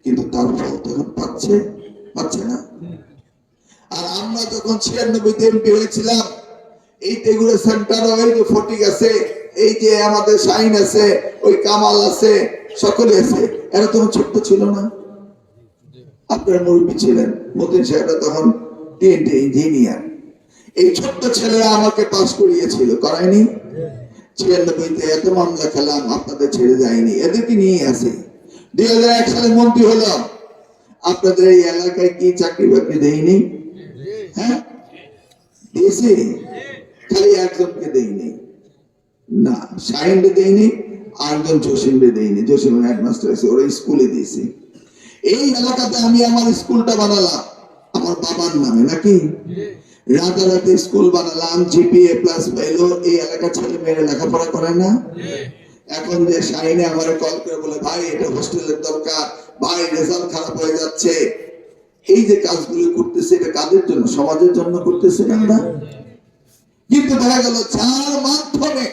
[SPEAKER 2] কিন্তু তার ফল তখন পাচ্ছে না। আর আমরা যখন 96 এমপি হয়েছিলাম, এই তেগুড়া সেন্টার, ওই যে ফটিক আছে, এই যে আমাদের শাহিন আছে, ওই কামাল আছে, সকলে আছে, এরা তখন ছোট্ট ছিল না? আপনার মুরব্বী ছিলেন মতিন সাহেবরা তখন 3টে ইঞ্জিনিয়ার। এই ছোট্ট ছেলেরা আমাকে পাস করিয়েছিল, করায়নি? 96-তে এত মামলা খেলাম, আপনাদের ছেড়ে যায়নি, এদেরকে নিয়ে আসি। 2001 সালে মন্ত্রী হলাম, আপনাদের এই এলাকায় কি চাকরি বাকরি দেয়নি? হ্যাঁ দিয়েছি, খালি একজনকে দেয়নি না, শাহিনকে দেয়নি, আরেকজন জসিমকে দেয়নি। জসিম হেডমাস্টার আছে, ওরা স্কুলে দিয়েছি। এই এলাকাতে আমি আমার স্কুলটা বানালাম আমার বাবার নামে, নাকি? রাতারাতি স্কুল বানালাম, জিপিএ প্লাস পাইলো। এই এলাকার ছেলে মেয়েরা লেখাপড়া করে না? এখন যে শাহিনে আমার কল করে বলে, ভাই এটা হোস্টেলের দরকার, ভাই রেজাল্ট খারাপ হয়ে যাচ্ছে, এই যে কাজগুলো করতেছে এটা কাদের জন্য? সমাজের জন্য করতেছে না? কিন্তু দেখা গেল যার মাধ্যমে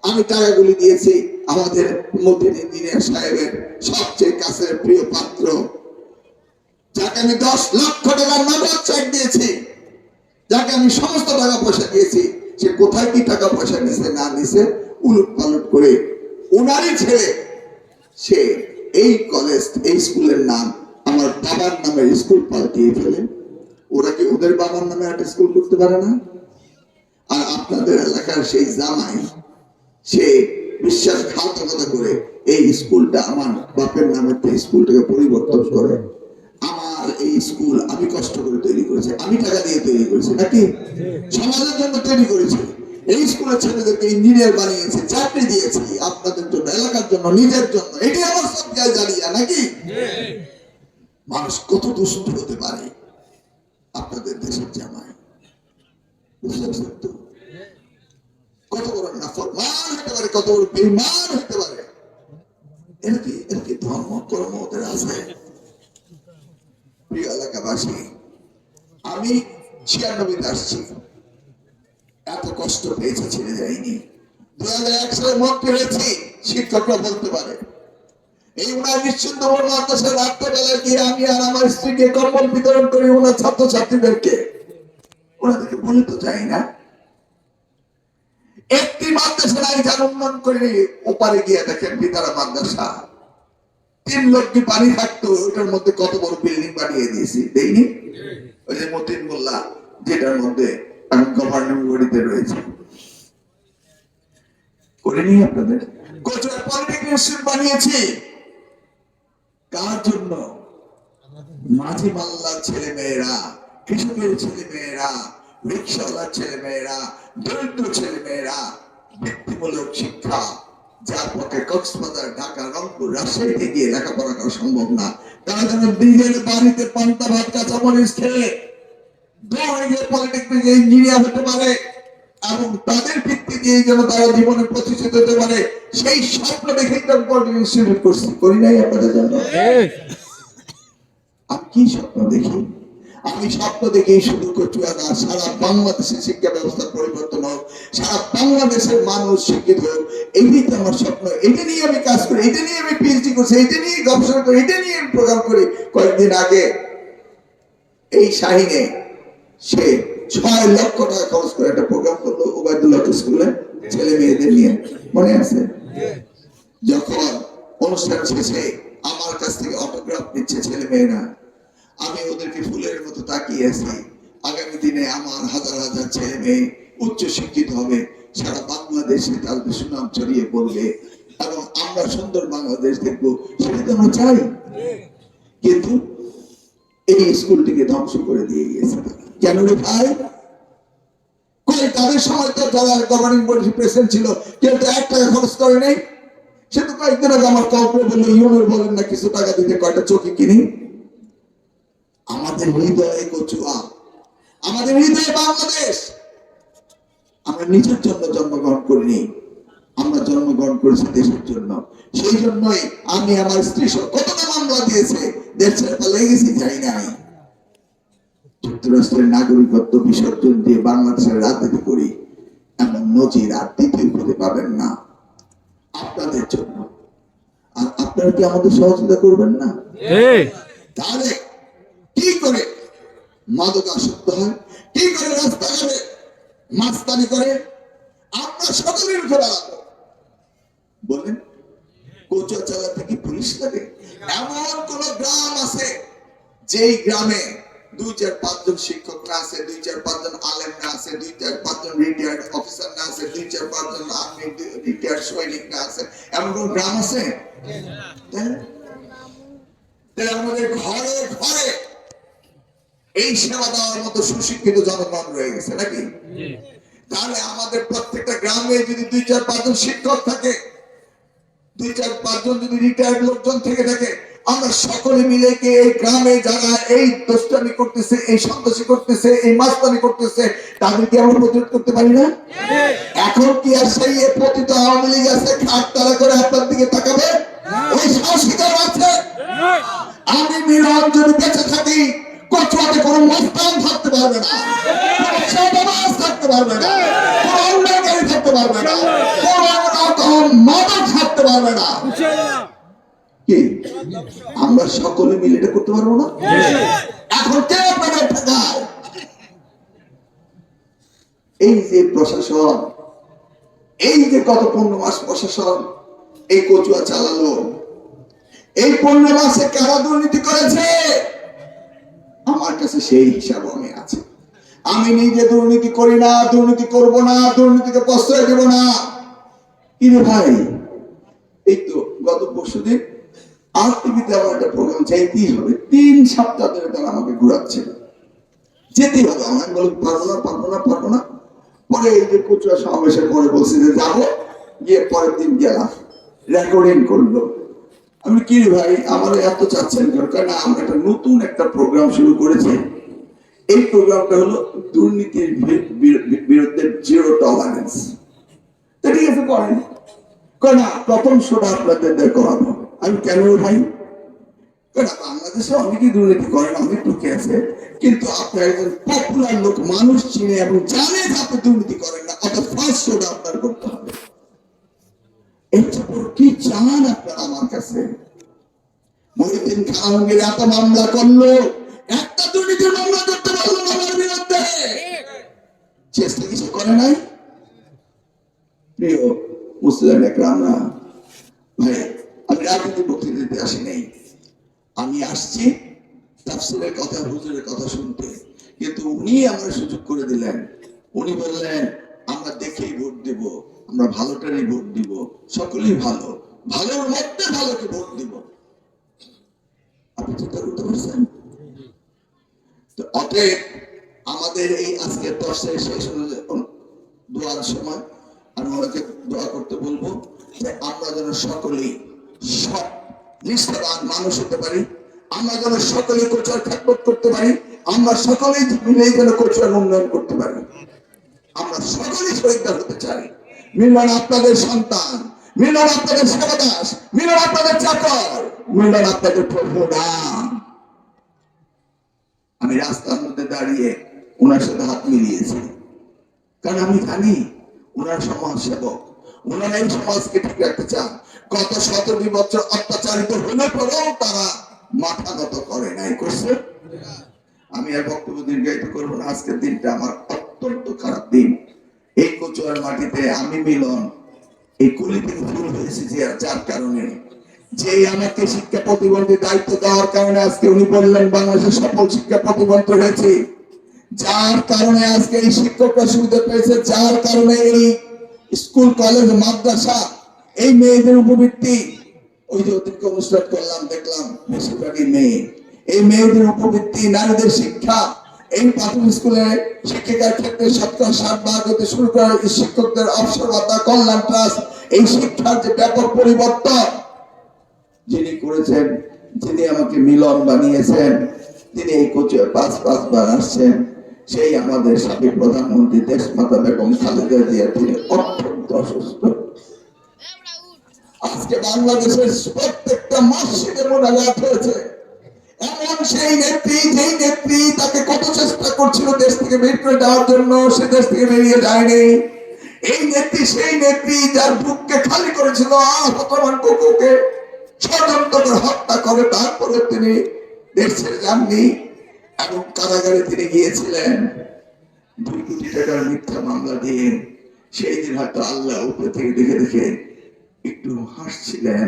[SPEAKER 2] আমি টাকাগুলি দিয়েছি, আমাদের মতিন ইঞ্জিনিয়ার সাহেবের সবচেয়ে কাছের প্রিয় পাত্র, যাকে আমি 10 লক্ষ টাকার নগদ চেক দিয়েছি, যাকে আমি সমস্ত টাকা পয়সা দিয়েছি, সে কোথায় কি টাকা পয়সা নিছে না নিছে উলট পালট করে ওনারই ছেলে সে এই কলেজ, এই স্কুলের নাম আমার বাবার নামে স্কুল পাল্টিয়ে ফেলে। ওরা কি ওদের বাবার নামে একটা স্কুল করতে পারে না? আর আপনাদের এলাকার সেই জামাই, সে বিশ্বাসঘাতকতা করে এই স্কুলটা আমার বাপের নামে স্কুলটাকে পরিবর্তন করে। আমার এই স্কুল আমি কষ্ট করে তৈরি করেছি, আমি টাকা দিয়ে তৈরি করেছি, নাকি? সমাজের জন্য তৈরি করেছি। এই স্কুলের ছেলেদেরকে ইঞ্জিনিয়ার বানিয়েছি, চাকরি দিয়েছি আপনাদের জন্য, এলাকার জন্য, নিজের জন্য। এটি আমার সব গায়ে জানিয়া, নাকি? মানুষ কত দুষ্ট হতে পারে আপনাদের দেশের জামাই, বুঝতে তো? কত বড় নাফরমান হতে পারে, কত বড় বেঈমান হতে পারে। এর কি ধর্ম কর্ম ওদের আছে? প্রিয় এলাকাবাসী, আমি 96-তে আসছি, এত কষ্ট পেয়েছি, ছেড়ে যায়নি। 2001 সালে মন্ত্রী হয়েছি, শিক্ষকরা বলতে পারে। এই উনার নিশ্চিন্তপুর মাদ্রাসার রাত্রেবেলায় গিয়ে আমি আর আমার স্ত্রীকে কম্বল বিতরণ করি ওনার ছাত্রছাত্রীদেরকে, ওনাদেরকে বলে তো যাই না। একটি মাদ্রাসা নাই যার উন্নয়ন করে ওপারে গিয়ে দেখেন বিতারা মাদ্রাসা, 3 লক্ষ পানি থাকতো, ওইটার মধ্যে কত বড় বিল্ডিং বানিয়ে দিয়েছি, দেয়নি? ওই যে মতিন মোল্লা, যেটার মধ্যে এখন গভর্নমেন্ট বডিতে রয়েছে, করিনি? আপনাদের কোচবিহার পলিটেকনিক ইনস্টিটিউট বানিয়েছি, কার জন্য? মাঝি মাল্লার ছেলে মেয়েরা, কৃষকের ছেলে মেয়েরা, রিক্সাওয়ালার ছেলে মেয়েরা, দরিদ্র ছেলে মেয়েরা, বৃত্তিমূলক শিক্ষা, যার পক্ষে কক্সবাজার, ঢাকা, রংপুর, রাজশাহীতে গিয়ে লেখাপড়া করা সম্ভব না, তারা যেন নিজের বাড়িতে পান্তা ভাত কাঁচামরিচ খেয়ে পলিটেকনিক ইঞ্জিনিয়ার হতে পারে এবং তাদের ভিত্তি দিয়ে যেন তারা জীবনে প্রতিষ্ঠিত হতে পারে, সেই স্বপ্ন দেখেই তো পলিটেকনিক ইনস্টিটিউট করছি, করি নাই আপনাদের জন্য? আমি কি স্বপ্ন দেখি? আমি স্বপ্ন দেখি শুধু কচুয়া না, সারা বাংলাদেশের শিক্ষা ব্যবস্থার পরিবর্তন হোক, সারা বাংলাদেশের মানুষ শিক্ষিত হোক। এইটাই তো আমার স্বপ্ন, এটা নিয়ে আমি কাজ করি, এটা নিয়ে আমি পিএইচডি করছি, এটা নিয়ে গবেষণা করি, এটা নিয়ে আমি প্রোগ্রাম করি। কয়েকদিন আগে এই শাহিনে সে 6 লক্ষ টাকা খরচ করে একটা প্রোগ্রাম করলো ওবায়দুল্লাহ স্কুলে ছেলে মেয়েদের নিয়ে, মনে আছে? যখন অনুষ্ঠান শেষে আমার কাছ থেকে অটোগ্রাফ নিচ্ছে ছেলে মেয়েরা, আমি ওদেরকে ফুলের মতো তাকিয়ে আছি। আগামী দিনে আমার হাজার হাজার ছেলে মেয়ে উচ্চ শিক্ষিত হবে, সারা বাংলাদেশে তাদের সুনাম ছড়িয়ে পড়বে এবং আমরা সুন্দর বাংলাদেশ দেখবো, সেটা তো আমরা চাই। কিন্তু এই স্কুলটিকে ধ্বংস করে দিয়ে গিয়েছে। কেন রে ভাই? তাদের সময় তো যারা গভর্নিং বডির প্রেসিডেন্ট ছিল কেউ তো 1 টাকা খরচ করে নাই। সে তো কয়েকদিন আগে আমার কর্পোরেট বললো, ইউনিয়ন বলেন না কিছু টাকা দিতে কয়টা চৌকি কিনি। আমাদের হৃদয়ে কচুয়া, আমাদের হৃদয়ে বাংলাদেশ। আমরা নিজের জন্য জন্মগ্রহণ করিনি, আমরা জন্মগ্রহণ করেছি দেশের জন্য। সেই জন্যই আমি আমার স্ত্রী কতটা মামলা দিয়েছে, দেশ ছেড়ে পালিয়ে গেছি, যাই নাই। যুক্তরাষ্ট্রের নাগরিকত্ব বিসর্জন দিয়ে বাংলাদেশের রাজনীতি করি, এমন নজির আর দ্বিতীয় হতে পাবেন না আপনাদের জন্য। আর আপনারা কি আমাদের সহযোগিতা করবেন না? তাহলে কি করে মাদকাসক্ত হয়, কি করে রাস্তাঘাটে মাস্তানি করে, আমরা সকলের উপর আলাদা বলেন। কচুয়া চালাতে কি পুলিশ লাগে? এমন কোন গ্রাম আছে যেই গ্রামে 2-4-5 জন শিক্ষক না আছে, 2-4-5 জন আলেম না আছে, 2-4-5 জন রিটায়ার্ড অফিসার না আছে, 2-4-5 জন আর্মি রিটায়ার্ড সৈনিক না আছে? এমন কোন গ্রাম আছে? তাহলে আমাদের ঘরে ঘরে এই সেবা দেওয়ার মতো সুশিক্ষিত জনগণ রয়ে গেছে নাকি? তাহলে আমাদের প্রত্যেকটা গ্রামে যদি 2-4-5 জন শিক্ষক থাকে, 2-4-5 জন যদি রিটায়ার্ড লোকজন থেকে থাকে, আমরা সকলে মিলে কি এই গ্রামে যারা এই দুষ্টামি করতেছে, এই সন্ত্রাসী করতেছে, এই মাস্তানি করতেছে, তাদেরকে আমরা প্রতিরোধ করতে পারি না? এখন কি আর সেই পতিত আওয়ামী লীগ আছে খাট তারা করে আপনার দিকে তাকাবে? ওই সাহসিকতা আছে? আমি মিলন যদি বেঁচে থাকি, কচুয়াতে কোনো মস্তান থাকতে পারবে না, কোনো চাঁদাবাজ থাকতে পারবে না, কোনো অন্যায়কারী থাকতে পারবে না, কোনো রকম মাদক থাকতে পারবে না। কি আমরা সকলে মিলে এটা করতে পারবো না? এখন কে আপনাদের ঠেকায়? এই যে প্রশাসন, এই যে গত 15 মাস প্রশাসন এই কচুয়া চালালো, এই 15 মাসে কারা দুর্নীতি করেছে আমার কাছে সেই হিসাব আমি আছে। আমি নিজে দুর্নীতি করি না, দুর্নীতি করব না, দুর্নীতিকে প্রশ্রয় দেব না। কিন্তু ভাই এই তো গত পরশুদিন আর টিভিতে আমার একটা প্রোগ্রাম চাইতেই হবে, 3 সপ্তাহ ধরে তারা আমাকে ঘুরাচ্ছে, যেতেই হবে। আমি বলি পারবো না। পরে এই যে কচুয়া সমাবেশের পরে বলছি যে যাবো, গিয়ে পরের দিন গেলাম, রেকর্ডিং করলো। আমি কি ভাই আমার এত চাচ্ছেন কারণ আমরা একটা নতুন একটা প্রোগ্রাম শুরু করেছি। এই প্রোগ্রামটা হলো দুর্নীতির বিরুদ্ধে জিরো টলারেন্স। ঠিক আছে, করেন না, প্রথম শোটা আপনাদের করাবো। আমি কেন ভাই? বাংলাদেশে অনেকেই দুর্নীতি করেন, অনেক লোকে আছে, কিন্তু আপনার একজন পপুলার লোক, মানুষ চিনে এবং জানে যে আপনি দুর্নীতি করেন না, অত ফার্স্ট শোটা আপনার করতে হবে। কি চান আপনারা আমার কাছে? মহিউদ্দিন খান এত মামলা করলো, একটা দুর্নীতির মামলা করতে পারলো না আমার বিরুদ্ধে, চেষ্টা কিছু করে নাই। প্রিয় মুসলিম একরামরা, ভাই আমি রাজনীতি বক্তৃতা দিতে আসি নাই, আমি আসছি তাফসীরের কথা, হুজুরের কথা শুনতে। কিন্তু উনি আমার সুযোগ করে দিলেন, উনি বললেন আমরা দেখেই ভোট দিব, আমরা ভালোটারই ভোট দিব, সকলেই ভালো, ভালোর মধ্যে ভালোকে ভোট দিব। আপনি চিন্তা করতে পারছেন? তো অতএব আমাদের এই আজকের দর্শের শেষ দোয়ার সময় আমি ওনাকে দোয়া করতে বলবো যে আমরা যেন সকলেই সৎ নিষ্ঠাবান মানুষ হতে পারি, আমরা যেন সকলেই কচুয়ার খেদমত করতে পারি, আমরা সকলেই মিলেই যেন কচুয়ার উন্নয়ন করতে পারি। আমরা সকলেই শহীদদার হতে চাই। মিলন আপনাদের সন্তান, মিলন আপনাদের সেবাদাস, মিলন আপনাদের চাকর, মিলন আপনাদের প্রভু না। আমি রাস্তার মধ্যে দাঁড়িয়ে ওনার সাথে হাত মিলিয়েছি, কারণ আমি জানি ওনার সমাজ সেবক, ওনারা এই সমাজকে ঠিক রাখতে চান। গত 17 বছর অত্যাচারিত হলে পরেও তারা মাথা নত করে নাই, করছে। আমি আর বক্তব্য দীর্ঘায়িত করবো না। আজকের দিনটা আমার অত্যন্ত খারাপ দিন। এই কচুয়ার মাটিতে আমি মিলন এই কুলি থেকে ফুল হয়েছে, যে যার কারণে, যে আমাকে শিক্ষা প্রতিবন্ধী দায়িত্ব দেওয়ার কারণে আজকে উনি বললেন বাংলাদেশের সফল শিক্ষা প্রতিবন্ধী হয়েছে, যার কারণে আজকে এই শিক্ষকরা সুবিধা পেয়েছে, যার কারণে এই স্কুল কলেজ মাদ্রাসা এই মেয়েদের উপবৃত্তি, ওই যে ওদেরকে অনুষ্ঠান করলাম দেখলাম বেশিরভাগই মেয়ে, এই মেয়েদের উপবৃত্তি, নারীদের শিক্ষা, এই প্রাথমিক স্কুলে শিক্ষিকার ক্ষেত্রে 60% হতে শুরু করে শিক্ষকদের অবসর ভাতা, কল্যাণ ট্রাস্ট, এই শিক্ষার যে ব্যাপক পরিবর্তন যিনি করেছেন, যিনি আমাকে মিলন বানিয়েছেন, তিনি এই কোচে 5বার আসছেন, সেই আমাদের সাবেক প্রধানমন্ত্রী দেশমাতা বেগম খালেদা জিয়া, তিনি অত্যন্ত অসুস্থ। আজকে বাংলাদেশের প্রত্যেকটা মসজিদে মোনাজাত হয়েছে। এমন সেই নেত্রী, যেই নেত্রী তাকে কত চেষ্টা করছিল দেশ থেকে বের করে দেওয়ার জন্য, সে দেশ থেকে বেরিয়ে যায়নি। এই নেত্রী সেই নেত্রী যার বুককে খালি করেছিল আহতমান কুকুরকে ষড়যন্ত্র করে হত্যা করে, তারপরে তিনি দেশ ছেড়ে যাননি এবং কারাগারে তিনি গিয়েছিলেন 2 কোটি টাকার মিথ্যা মামলা দিয়ে। সেই দিন হয়তো আল্লাহ উপরে থেকে দেখে দেখে একটু হাসছিলেন,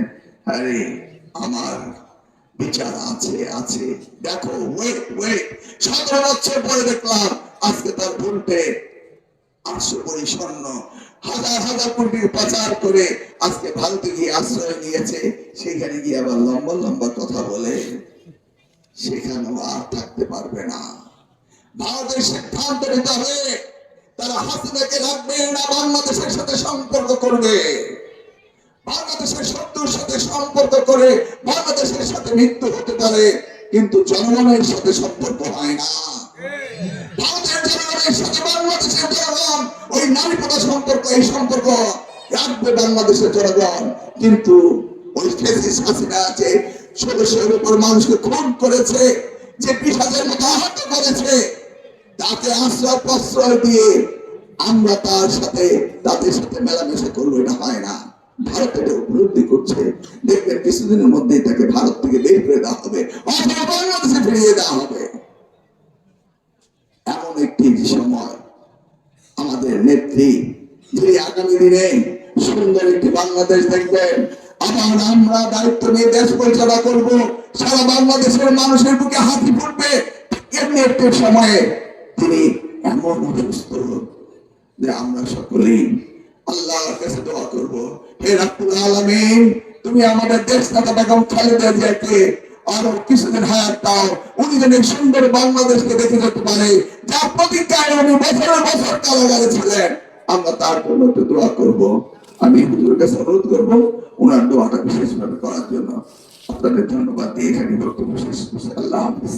[SPEAKER 2] আরে আমার বিচার আছে আছে, দেখো ওয়েট 17 বছর পরে দেখলাম আজকে তার ভুলতে 800 কোটি স্বর্ণ, হাজার হাজার কোটি পাচার করে আজকে ভারতে গিয়ে আশ্রয় নিয়েছে। সেখানে গিয়ে আবার লম্বা লম্বা কথা বলে, সেখানেও আর থাকতে পারবে না। ভারতের সিদ্ধান্ত নিতে হবে, তারা হাসিনাকে রাখবে না বাংলাদেশের সাথে সম্পর্ক করবে। বাংলাদেশের শত্রুর সাথে সম্পর্ক করে বাংলাদেশের সাথে মৃত্যু হতে পারে, কিন্তু জনগণের সাথে সম্পর্ক হয় না। ভারতের জনগণের সাথে বাংলাদেশের জনগণ ওই নারী প্রথা সম্পর্ক, এই সম্পর্ক রাখবে বাংলাদেশের জনগণ, কিন্তু ওই ফ্যাসিস্ট হাসিনা আছে 1600-এর উপর মানুষকে খুন করেছে, যে 20,000 মতো আহত করেছে, তাকে আশ্রয় প্রশ্রয় দিয়ে আমরা তাদের সাথে মেলামেশা করবো, এটা হয় না। ভারত এটা উপলব্ধি করছে, দেখবেন কিছুদিনের মধ্যেই তাকে ভারত থেকে বের করে দেওয়া হবে অথবা বাংলাদেশে ফিরিয়ে দেওয়া হবে। এমন একটি সময় আমাদের নেত্রী, যে আগামী দিনে সুন্দর একটি বাংলাদেশ দেখবেন, আবার আমরা দায়িত্ব নিয়ে দেশ পরিচালনা করব, সারা বাংলাদেশের মানুষের বুকে হাসি ফুটবে। এমনি একটি সময়ে তিনি এমন অসুস্থ যে আমরা সকলেই আল্লাহর কাছে দোয়া করব, হে রাব্বুল আলামিন, তুমি আমাদের দেশ নেতা বেগম খালেদা জিয়াকে আরো কিছুদিন হায়াত দাও, উনি যেন সুন্দর বাংলাদেশকে দেখে যেতে পারে, যা প্রতিজ্ঞায় উনি বছরের বছর কারাগারে ছিলেন। আমরা তার জন্য একটু দোয়া করব। আমি হুজুরের কাছে অনুরোধ করবো ওনার দোয়াটা বিশেষভাবে করার জন্য। আপনাদের ধন্যবাদ দিয়ে এখানে বক্তব্য শেষ করছি। আল্লাহ হাফেজ।